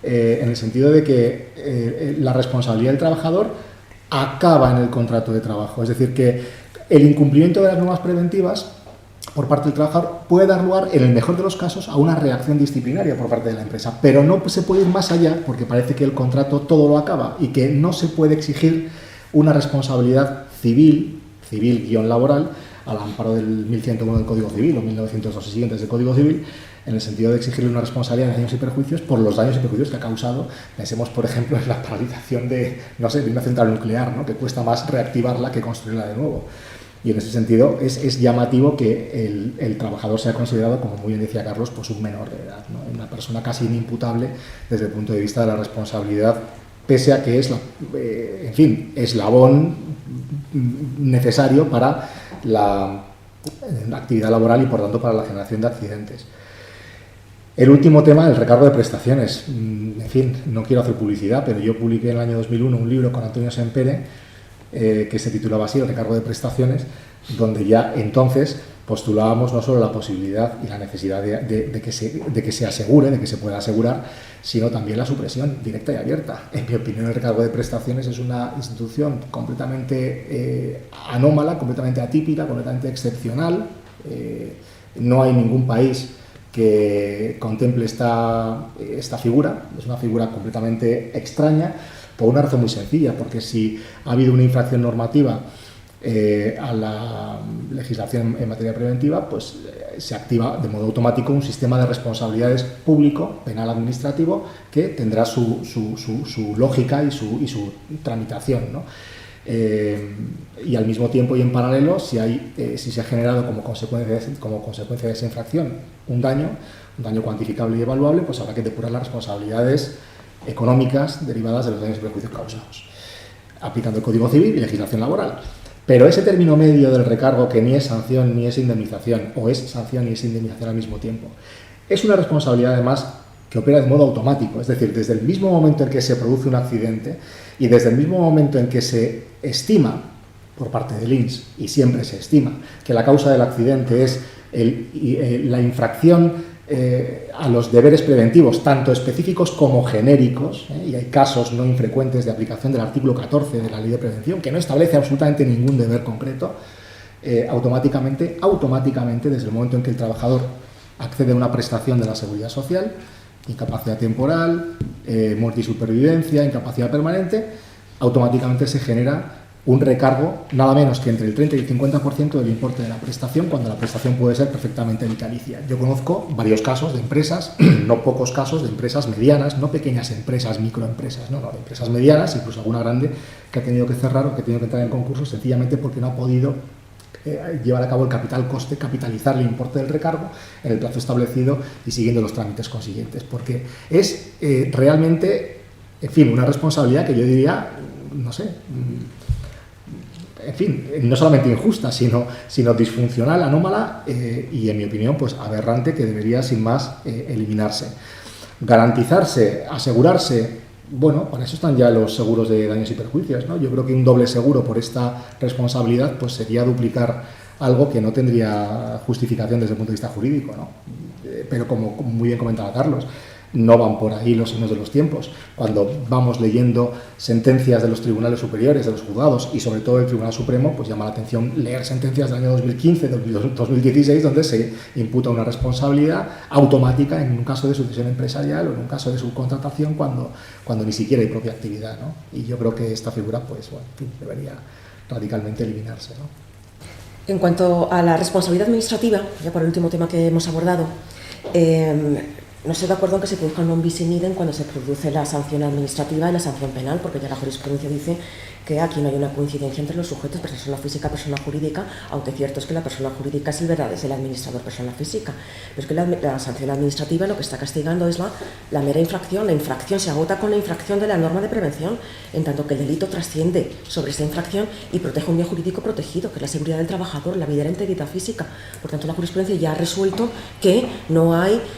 en el sentido de que la responsabilidad del trabajador acaba en el contrato de trabajo. Es decir, que el incumplimiento de las normas preventivas por parte del trabajador puede dar lugar, en el mejor de los casos, a una reacción disciplinaria por parte de la empresa, pero no se puede ir más allá porque parece que el contrato todo lo acaba y que no se puede exigir una responsabilidad civil-laboral al amparo del 1101 del Código Civil o 1902 y siguientes del Código Civil, en el sentido de exigirle una responsabilidad de daños y perjuicios por los daños y perjuicios que ha causado. Pensemos, por ejemplo, en la paralización de una central nuclear, ¿no? Que cuesta más reactivarla que construirla de nuevo. Y en ese sentido es llamativo que el trabajador sea considerado, como muy bien decía Carlos, pues un menor de edad, ¿no? Una persona casi inimputable desde el punto de vista de la responsabilidad, pese a que es, eslabón necesario para la actividad laboral y por tanto para la generación de accidentes. El último tema, el recargo de prestaciones. En fin, no quiero hacer publicidad, pero yo publiqué en el año 2001 un libro con Antonio Sempere que se titulaba así, el recargo de prestaciones, donde ya entonces postulábamos no solo la posibilidad y la necesidad de que se asegure, de que se pueda asegurar, sino también la supresión directa y abierta. En mi opinión, el recargo de prestaciones es una institución completamente anómala, completamente atípica, completamente excepcional. No hay ningún país que contemple esta figura. Es una figura completamente extraña, por una razón muy sencilla, porque si ha habido una infracción normativa a la legislación en materia preventiva, pues se activa de modo automático un sistema de responsabilidades público, penal administrativo, que tendrá su lógica y su tramitación, ¿no? y al mismo tiempo y en paralelo, si se ha generado como consecuencia de esa infracción un daño cuantificable y evaluable, pues habrá que depurar las responsabilidades económicas derivadas de los daños y perjuicios causados, aplicando el Código Civil y legislación laboral. Pero ese término medio del recargo, que ni es sanción ni es indemnización, o es sanción y es indemnización al mismo tiempo, es una responsabilidad además que opera de modo automático, es decir, desde el mismo momento en que se produce un accidente y desde el mismo momento en que se estima por parte del INS, y siempre se estima, que la causa del accidente es la infracción a los deberes preventivos, tanto específicos como genéricos, y hay casos no infrecuentes de aplicación del artículo 14 de la Ley de Prevención, que no establece absolutamente ningún deber concreto, automáticamente, desde el momento en que el trabajador accede a una prestación de la Seguridad Social, incapacidad temporal, muerte y supervivencia, incapacidad permanente, automáticamente se genera un recargo nada menos que entre el 30 y el 50% del importe de la prestación, cuando la prestación puede ser perfectamente vitalicia. Yo conozco varios casos de empresas, no pocos casos de empresas medianas, no pequeñas empresas, microempresas, no, de empresas medianas, incluso alguna grande, que ha tenido que cerrar o que ha tenido que entrar en concurso sencillamente porque no ha podido llevar a cabo el capital coste, capitalizar el importe del recargo en el plazo establecido y siguiendo los trámites consiguientes, porque es realmente, en fin, una responsabilidad que yo diría, no sé, en fin, no solamente injusta, sino disfuncional, anómala y, en mi opinión, pues aberrante, que debería, sin más, eliminarse. Garantizarse, asegurarse, bueno, para eso están ya los seguros de daños y perjuicios, ¿no? Yo creo que un doble seguro por esta responsabilidad pues sería duplicar algo que no tendría justificación desde el punto de vista jurídico, ¿no? Pero como muy bien comentaba Carlos, no van por ahí los signos de los tiempos. Cuando vamos leyendo sentencias de los tribunales superiores, de los juzgados y sobre todo del Tribunal Supremo, pues llama la atención leer sentencias del año 2015, 2016, donde se imputa una responsabilidad automática en un caso de sucesión empresarial o en un caso de subcontratación cuando ni siquiera hay propia actividad, ¿no? Y yo creo que esta figura, pues, bueno, debería radicalmente eliminarse, ¿no? En cuanto a la responsabilidad administrativa, ya por el último tema que hemos abordado, no estoy de acuerdo en que se produzca un non bis in idem cuando se produce la sanción administrativa y la sanción penal, porque ya la jurisprudencia dice que aquí no hay una coincidencia entre los sujetos, persona física, persona jurídica, aunque cierto es que la persona jurídica es el administrador persona física. Pero es que la sanción administrativa lo que está castigando es la mera infracción. La infracción se agota con la infracción de la norma de prevención, en tanto que el delito trasciende sobre esta infracción y protege un bien jurídico protegido, que es la seguridad del trabajador, la vida y la integridad física. Por tanto, la jurisprudencia ya ha resuelto que aquí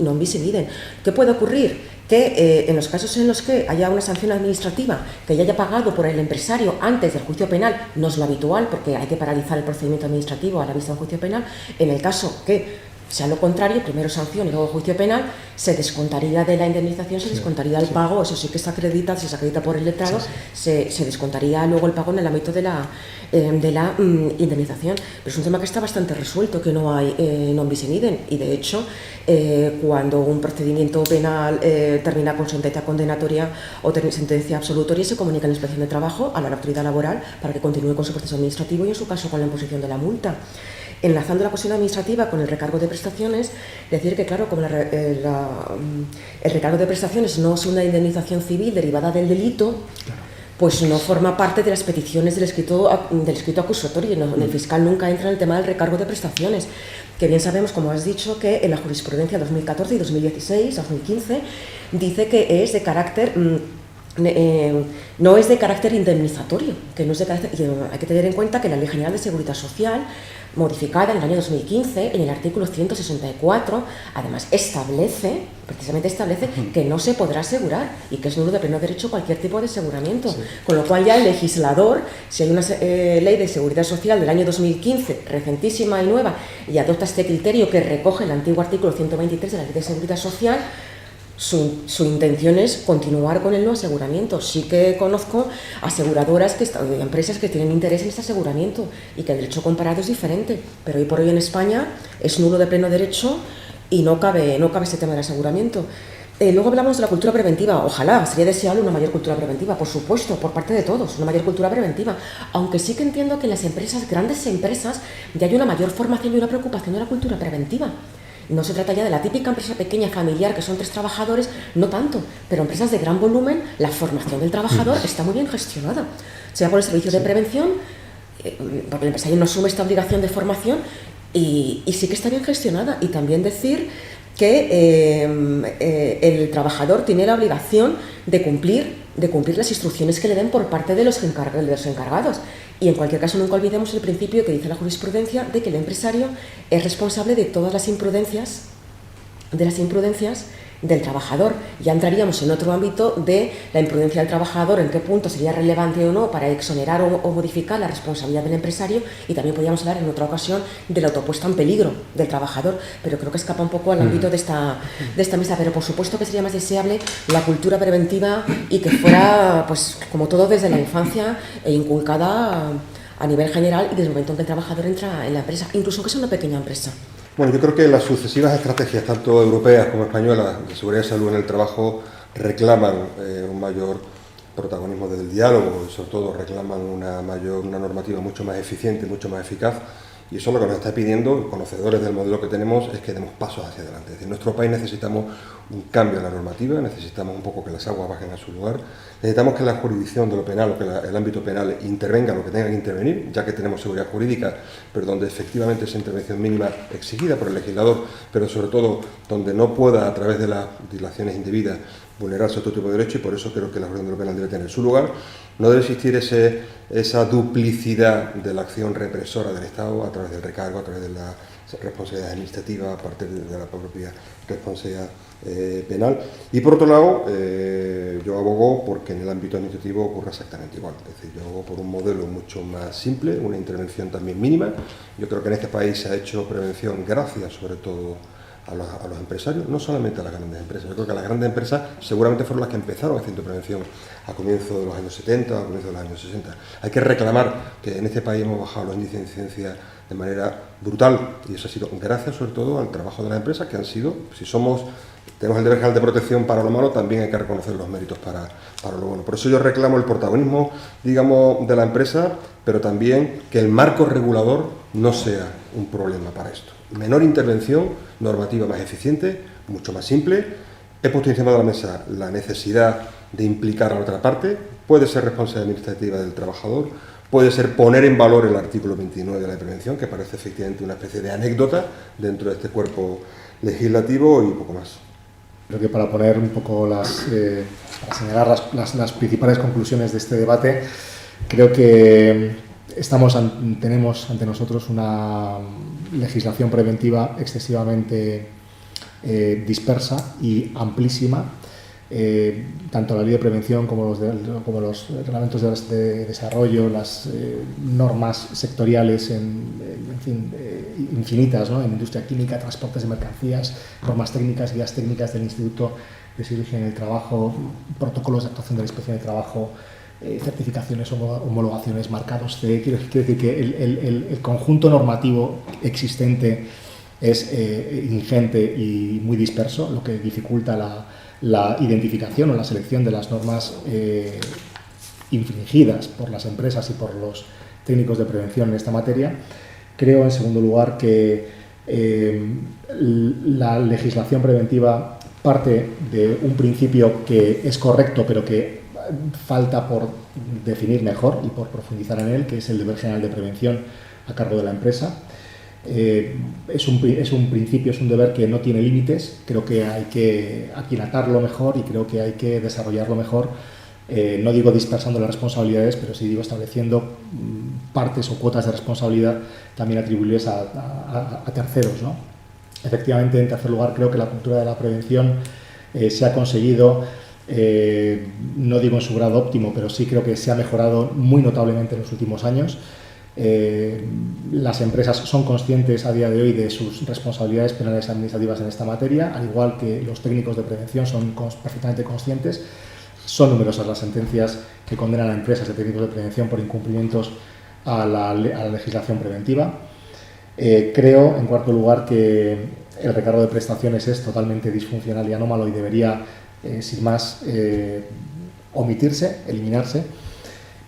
non bis in idem. ¿Qué puede ocurrir? Que en los casos en los que haya una sanción administrativa que ya haya pagado por el empresario antes del juicio penal, no es lo habitual porque hay que paralizar el procedimiento administrativo a la vista de un juicio penal, en el caso que sea lo contrario, primero sanción y luego juicio penal, se descontaría de la indemnización, se descontaría el pago, eso sí que se acredita, si se acredita por el letrado, se descontaría luego el pago en el ámbito de la indemnización. Pero es un tema que está bastante resuelto, que no hay non bis in idem, y de hecho cuando un procedimiento penal termina con sentencia condenatoria o sentencia absolutoria, se comunica en la Inspección de Trabajo a la autoridad laboral para que continúe con su proceso administrativo y en su caso con la imposición de la multa. Enlazando la cuestión administrativa con el recargo de prestaciones, decir que, claro, como el recargo de prestaciones no es una indemnización civil derivada del delito, pues no forma parte de las peticiones del escrito acusatorio. El fiscal nunca entra en el tema del recargo de prestaciones, que bien sabemos, como has dicho, que en la jurisprudencia 2014 y 2016, 2015, dice que es de carácter... no es de carácter indemnizatorio, que no es de carácter, hay que tener en cuenta que la Ley General de Seguridad Social, modificada en el año 2015, en el artículo 164, además precisamente establece que no se podrá asegurar y que es nulo de pleno derecho cualquier tipo de aseguramiento. Sí. Con lo cual ya el legislador, si hay una ley de seguridad social del año 2015, recentísima y nueva, y adopta este criterio que recoge el antiguo artículo 123 de la Ley de Seguridad Social, su intención es continuar con el no aseguramiento. Sí que conozco aseguradoras, empresas que tienen interés en este aseguramiento y que el derecho comparado es diferente, pero hoy por hoy en España es nulo de pleno derecho y no cabe este tema del aseguramiento. Luego hablamos de la cultura preventiva. Ojalá, sería deseable una mayor cultura preventiva, por supuesto, por parte de todos, una mayor cultura preventiva, aunque sí que entiendo que en las empresas, grandes empresas, ya hay una mayor formación y una preocupación de la cultura preventiva. No se trata ya de la típica empresa pequeña, familiar, que son 3 trabajadores, no tanto, pero empresas de gran volumen, la formación del trabajador está muy bien gestionada, sea por el servicio de prevención, porque el empresario no asume esta obligación de formación y sí que está bien gestionada. Y también decir que el trabajador tiene la obligación de cumplir las instrucciones que le den por parte de los encargados. Y en cualquier caso nunca olvidemos el principio que dice la jurisprudencia de que el empresario es responsable de todas las imprudencias del trabajador. Ya entraríamos en otro ámbito de la imprudencia del trabajador, en qué punto sería relevante o no para exonerar o modificar la responsabilidad del empresario, y también podríamos hablar en otra ocasión de la autopuesta en peligro del trabajador, pero creo que escapa un poco al ámbito de esta mesa. Pero por supuesto que sería más deseable la cultura preventiva y que fuera, pues como todo, desde la infancia e inculcada a nivel general y desde el momento en que el trabajador entra en la empresa, incluso aunque sea una pequeña empresa. Bueno, yo creo que las sucesivas estrategias, tanto europeas como españolas, de seguridad y salud en el trabajo, reclaman un mayor protagonismo del diálogo y sobre todo reclaman una normativa mucho más eficiente, mucho más eficaz. Y eso lo que nos está pidiendo, conocedores del modelo que tenemos, es que demos pasos hacia adelante. Es decir, en nuestro país necesitamos un cambio en la normativa, necesitamos un poco que las aguas bajen a su lugar, necesitamos que la jurisdicción de lo penal o que el ámbito penal intervenga lo que tenga que intervenir, ya que tenemos seguridad jurídica, pero donde efectivamente esa intervención mínima exigida por el legislador, pero sobre todo donde no pueda, a través de las dilaciones indebidas, vulnerarse otro tipo de derecho, y por eso creo que la jurisdicción de lo penal debe tener su lugar. No debe existir esa duplicidad de la acción represora del Estado a través del recargo, a través de la responsabilidad administrativa, a partir de la propia responsabilidad penal. Y por otro lado, yo abogo porque en el ámbito administrativo ocurra exactamente igual. Es decir, yo abogo por un modelo mucho más simple, una intervención también mínima. Yo creo que en este país se ha hecho prevención gracias sobre todo a los empresarios, no solamente a las grandes empresas. Yo creo que las grandes empresas seguramente fueron las que empezaron haciendo prevención a comienzos de los años 70, a comienzos de los años 60. Hay que reclamar que en este país hemos bajado los índices de incidencia de manera brutal, y eso ha sido gracias sobre todo al trabajo de las empresas, que han sido, tenemos el deber general de protección para lo malo, también hay que reconocer los méritos para lo bueno. Por eso yo reclamo el protagonismo, digamos, de la empresa, pero también que el marco regulador no sea un problema para esto. Menor intervención, normativa más eficiente, mucho más simple. He puesto encima de la mesa la necesidad de implicar a la otra parte, puede ser responsabilidad administrativa del trabajador, puede ser poner en valor el artículo 29 de la prevención, que parece efectivamente una especie de anécdota dentro de este cuerpo legislativo, y poco más. Creo que para poner un poco para señalar las principales conclusiones de este debate, creo que tenemos ante nosotros una legislación preventiva excesivamente dispersa y amplísima. Tanto la ley de prevención como los reglamentos de desarrollo, las normas sectoriales, infinitas, ¿no? En industria química, transportes de mercancías, normas técnicas, guías técnicas del Instituto de Salud y Higiene del Trabajo, protocolos de actuación de la Inspección de Trabajo, certificaciones, homologaciones, marcados CE. Quiero decir que el conjunto normativo existente es ingente y muy disperso, lo que dificulta la identificación o la selección de las normas infringidas por las empresas y por los técnicos de prevención en esta materia. Creo, en segundo lugar, que la legislación preventiva parte de un principio que es correcto, pero que falta por definir mejor y por profundizar en él, que es el deber general de prevención a cargo de la empresa. Es un principio, es un deber que no tiene límites. Creo que hay que aquilatarlo mejor y creo que hay que desarrollarlo mejor. No digo dispersando las responsabilidades, pero sí digo estableciendo partes o cuotas de responsabilidad también atribuibles a terceros, ¿no? Efectivamente, en tercer lugar, creo que la cultura de la prevención se ha conseguido, no digo en su grado óptimo, pero sí creo que se ha mejorado muy notablemente en los últimos años. Las empresas son conscientes a día de hoy de sus responsabilidades penales y administrativas en esta materia, al igual que los técnicos de prevención son perfectamente conscientes. Son numerosas las sentencias que condenan a empresas de técnicos de prevención por incumplimientos a la legislación preventiva. Creo, en cuarto lugar, que el recargo de prestaciones es totalmente disfuncional y anómalo y debería, sin más, omitirse, eliminarse.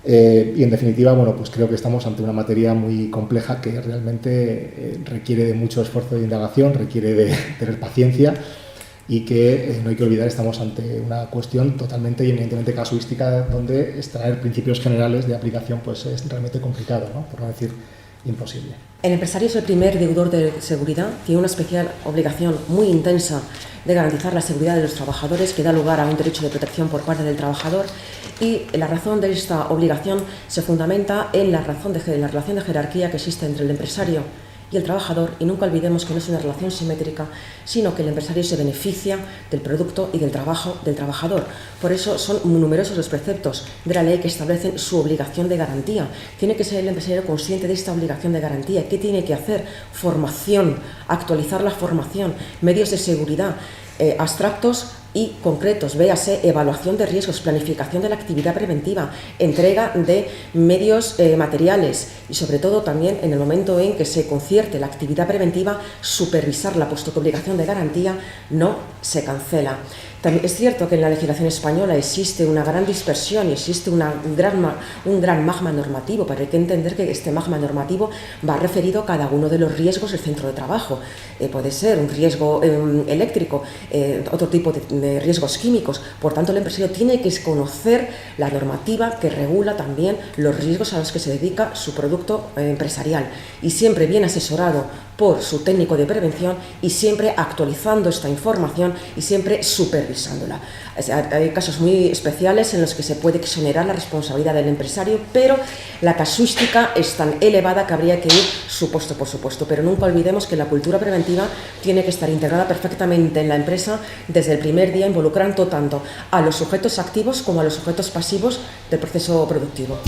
Y en definitiva, bueno, pues creo que estamos ante una materia muy compleja que realmente requiere de mucho esfuerzo de indagación, requiere de tener paciencia y que no hay que olvidar, estamos ante una cuestión totalmente y evidentemente casuística donde extraer principios generales de aplicación pues es realmente complicado, ¿no? Por no decir imposible. El empresario es el primer deudor de seguridad, tiene una especial obligación muy intensa de garantizar la seguridad de los trabajadores, que da lugar a un derecho de protección por parte del trabajador, y la razón de esta obligación se fundamenta en la relación de jerarquía que existe entre el empresario y el trabajador, y nunca olvidemos que no es una relación simétrica, sino que el empresario se beneficia del producto y del trabajo del trabajador. Por eso son numerosos los preceptos de la ley que establecen su obligación de garantía. Tiene que ser el empresario consciente de esta obligación de garantía. ¿Qué tiene que hacer? Formación, actualizar la formación, medios de seguridad, abstractos y concretos, véase evaluación de riesgos, planificación de la actividad preventiva, entrega de medios materiales y sobre todo también en el momento en que se concierte la actividad preventiva, supervisarla, puesto que obligación de garantía no se cancela. También es cierto que en la legislación española existe una gran dispersión y existe un gran magma normativo, pero hay que entender que este magma normativo va referido a cada uno de los riesgos del centro de trabajo. Puede ser un riesgo eléctrico, otro tipo de riesgos químicos. Por tanto, el empresario tiene que conocer la normativa que regula también los riesgos a los que se dedica su producto empresarial, y siempre bien asesorado por su técnico de prevención y siempre actualizando esta información y siempre supervisándola. Hay casos muy especiales en los que se puede exonerar la responsabilidad del empresario, pero la casuística es tan elevada que habría que ir supuesto por supuesto. Pero nunca olvidemos que la cultura preventiva tiene que estar integrada perfectamente en la empresa desde el primer día, involucrando tanto a los sujetos activos como a los sujetos pasivos del proceso productivo.